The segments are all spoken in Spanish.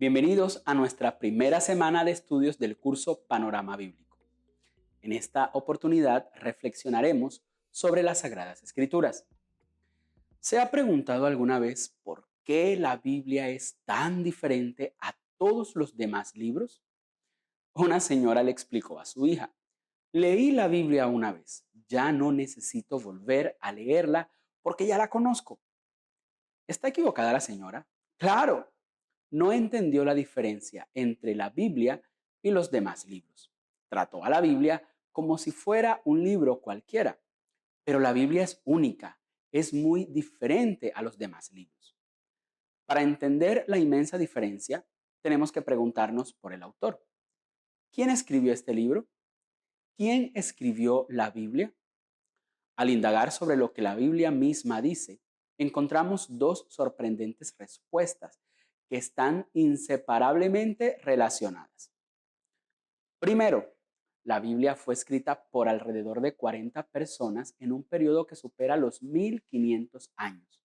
Bienvenidos a nuestra primera semana de estudios del curso Panorama Bíblico. En esta oportunidad reflexionaremos sobre las Sagradas Escrituras. ¿Se ha preguntado alguna vez por qué la Biblia es tan diferente a todos los demás libros? Una señora le explicó a su hija: leí la Biblia una vez, ya no necesito volver a leerla porque ya la conozco. ¿Está equivocada la señora? Claro, no entendió la diferencia entre la Biblia y los demás libros. Trató a la Biblia como si fuera un libro cualquiera, pero la Biblia es única, es muy diferente a los demás libros. Para entender la inmensa diferencia, tenemos que preguntarnos por el autor. ¿Quién escribió este libro? ¿Quién escribió la Biblia? Al indagar sobre lo que la Biblia misma dice, encontramos dos sorprendentes respuestas que están inseparablemente relacionadas. Primero, la Biblia fue escrita por alrededor de 40 personas en un periodo que supera los 1500 años.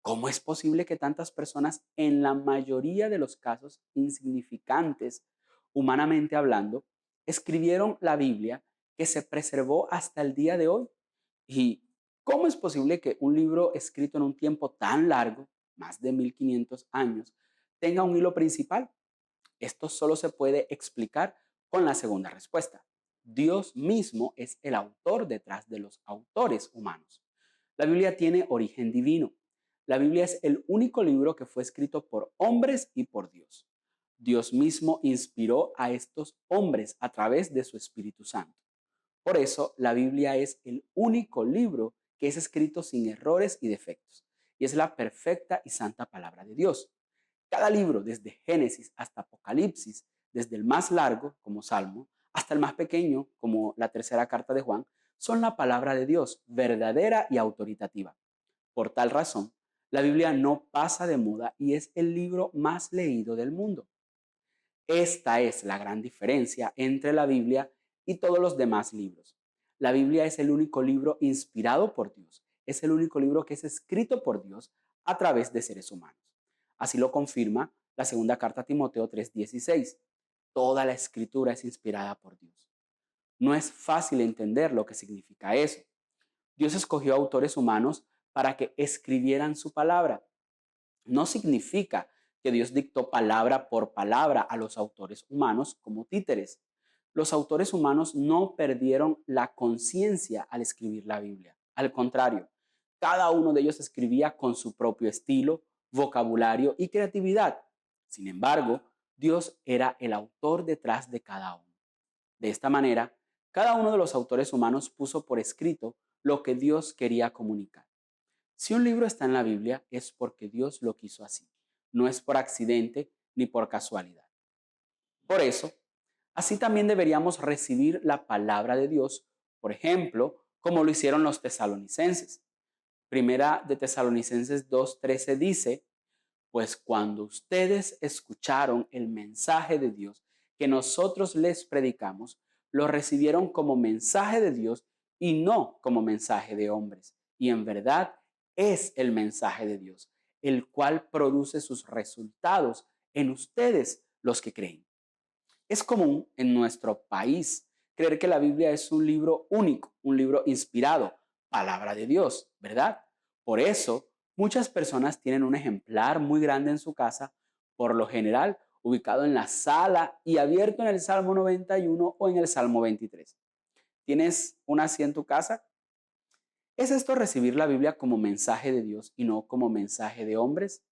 ¿Cómo es posible que tantas personas, en la mayoría de los casos insignificantes, humanamente hablando, escribieron la Biblia que se preservó hasta el día de hoy? ¿Y cómo es posible que un libro escrito en un tiempo tan largo, más de 1500 años, tenga un hilo principal? Esto solo se puede explicar con la segunda respuesta. Dios mismo es el autor detrás de los autores humanos. La Biblia tiene origen divino. La Biblia es el único libro que fue escrito por hombres y por Dios. Dios mismo inspiró a estos hombres a través de su Espíritu Santo. Por eso, la Biblia es el único libro que es escrito sin errores y defectos, y es la perfecta y santa palabra de Dios. Cada libro, desde Génesis hasta Apocalipsis, desde el más largo, como Salmo, hasta el más pequeño, como la tercera carta de Juan, son la palabra de Dios, verdadera y autoritativa. Por tal razón, la Biblia no pasa de moda y es el libro más leído del mundo. Esta es la gran diferencia entre la Biblia y todos los demás libros. La Biblia es el único libro inspirado por Dios, es el único libro que es escrito por Dios a través de seres humanos. Así lo confirma la segunda carta a Timoteo 3:16. Toda la escritura es inspirada por Dios. No es fácil entender lo que significa eso. Dios escogió autores humanos para que escribieran su palabra. No significa que Dios dictó palabra por palabra a los autores humanos como títeres. Los autores humanos no perdieron la conciencia al escribir la Biblia. Al contrario, cada uno de ellos escribía con su propio estilo, vocabulario y creatividad. Sin embargo, Dios era el autor detrás de cada uno. De esta manera, cada uno de los autores humanos puso por escrito lo que Dios quería comunicar. Si un libro está en la Biblia es porque Dios lo quiso así, no es por accidente ni por casualidad. Por eso, así también deberíamos recibir la palabra de Dios, por ejemplo, como lo hicieron los tesalonicenses. Primera de Tesalonicenses 2:13 dice: pues cuando ustedes escucharon el mensaje de Dios que nosotros les predicamos, lo recibieron como mensaje de Dios y no como mensaje de hombres. Y en verdad es el mensaje de Dios, el cual produce sus resultados en ustedes los que creen. Es común en nuestro país creer que la Biblia es un libro único, un libro inspirado, palabra de Dios, ¿verdad? Por eso, muchas personas tienen un ejemplar muy grande en su casa, por lo general ubicado en la sala y abierto en el Salmo 91 o en el Salmo 23. ¿Tienes una así en tu casa? ¿Es esto recibir la Biblia como mensaje de Dios y no como mensaje de hombres?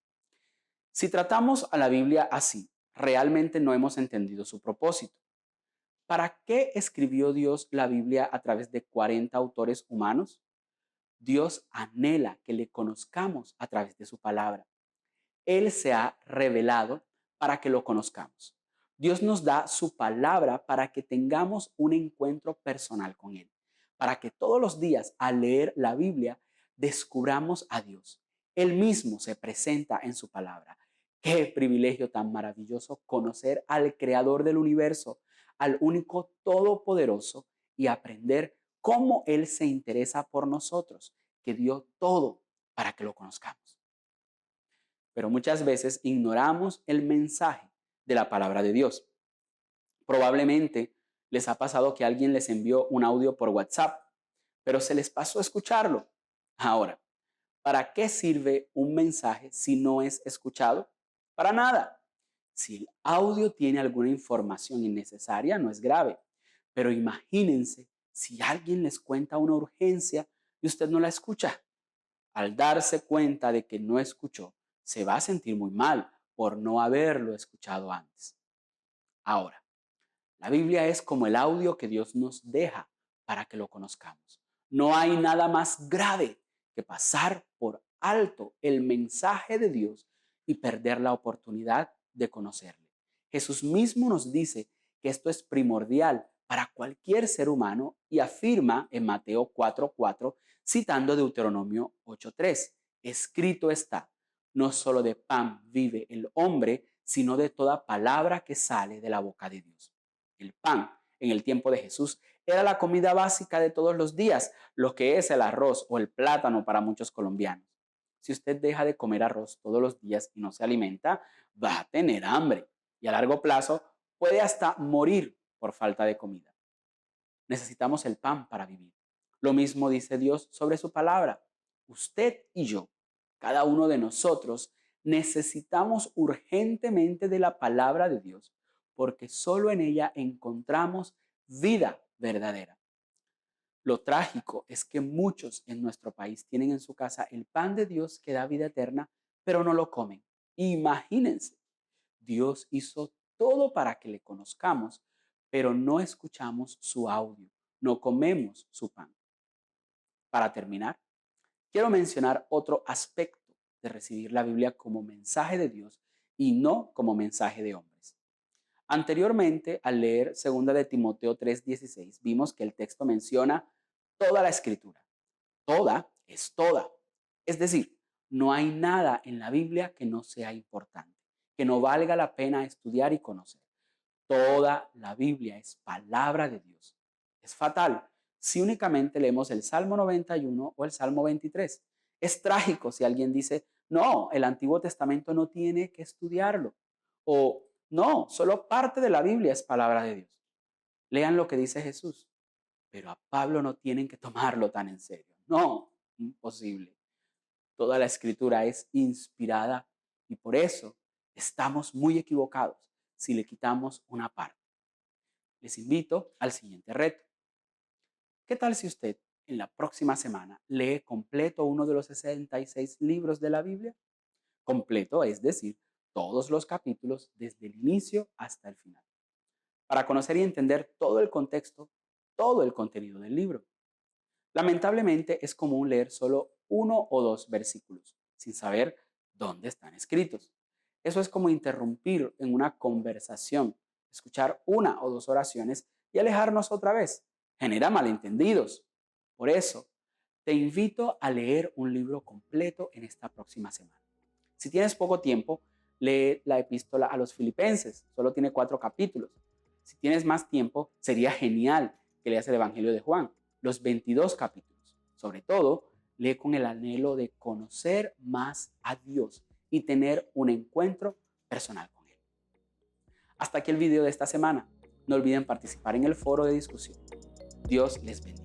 Si tratamos a la Biblia así, realmente no hemos entendido su propósito. ¿Para qué escribió Dios la Biblia a través de 40 autores humanos? Dios anhela que le conozcamos a través de su palabra. Él se ha revelado para que lo conozcamos. Dios nos da su palabra para que tengamos un encuentro personal con Él, para que todos los días al leer la Biblia descubramos a Dios. Él mismo se presenta en su palabra. Qué privilegio tan maravilloso conocer al Creador del universo, al único todopoderoso, y aprender cómo Él se interesa por nosotros, que dio todo para que lo conozcamos. pero muchas veces ignoramos el mensaje de la palabra de Dios. Probablemente les ha pasado que alguien les envió un audio por WhatsApp, pero se les pasó a escucharlo. Ahora, ¿para qué sirve un mensaje si no es escuchado? Para nada. Si el audio tiene alguna información innecesaria, no es grave. Pero imagínense si alguien les cuenta una urgencia y usted no la escucha. Al darse cuenta de que no escuchó, se va a sentir muy mal por no haberlo escuchado antes. Ahora, la Biblia es como el audio que Dios nos deja para que lo conozcamos. No hay nada más grave que pasar por alto el mensaje de Dios y perder la oportunidad de conocerle. Jesús mismo nos dice que esto es primordial para cualquier ser humano y afirma en Mateo 4:4, citando Deuteronomio 8:3, escrito está, no solo de pan vive el hombre, sino de toda palabra que sale de la boca de Dios. El pan, en el tiempo de Jesús, era la comida básica de todos los días, lo que es el arroz o el plátano para muchos colombianos. Si usted deja de comer arroz todos los días y no se alimenta, va a tener hambre y a largo plazo puede hasta morir por falta de comida. Necesitamos el pan para vivir. Lo mismo dice Dios sobre su palabra. Usted y yo, cada uno de nosotros, necesitamos urgentemente de la palabra de Dios, porque solo en ella encontramos vida verdadera. Lo trágico es que muchos en nuestro país tienen en su casa el pan de Dios que da vida eterna, pero no lo comen. Imagínense, Dios hizo todo para que le conozcamos, pero no escuchamos su audio, no comemos su pan. Para terminar, quiero mencionar otro aspecto de recibir la Biblia como mensaje de Dios y no como mensaje de hombres. Anteriormente, al leer 2 de Timoteo 3:16, vimos que el texto menciona toda la escritura. Toda es toda. Es decir, no hay nada en la Biblia que no sea importante, que no valga la pena estudiar y conocer. Toda la Biblia es palabra de Dios. Es fatal si únicamente leemos el Salmo 91 o el Salmo 23. Es trágico si alguien dice, no, el Antiguo Testamento no tiene que estudiarlo. O no, solo parte de la Biblia es palabra de Dios. Lean lo que dice Jesús. Pero a Pablo no tienen que tomarlo tan en serio. No, imposible. Toda la escritura es inspirada y por eso estamos muy equivocados si le quitamos una parte. Les invito al siguiente reto. ¿Qué tal si usted en la próxima semana lee completo uno de los 66 libros de la Biblia? Completo, es decir, todos los capítulos desde el inicio hasta el final, para conocer y entender todo el contexto, todo el contenido del libro. Lamentablemente es común leer solo uno o dos versículos, sin saber dónde están escritos. Eso es como interrumpir en una conversación, escuchar una o dos oraciones y alejarnos otra vez. Genera malentendidos. Por eso, te invito a leer un libro completo en esta próxima semana. Si tienes poco tiempo, lee la epístola a los Filipenses. Solo tiene 4 capítulos. Si tienes más tiempo, sería genial que leas el Evangelio de Juan, los 22 capítulos. Sobre todo, lee con el anhelo de conocer más a Dios y tener un encuentro personal con Él. Hasta aquí el video de esta semana. No olviden participar en el foro de discusión. Dios les bendiga.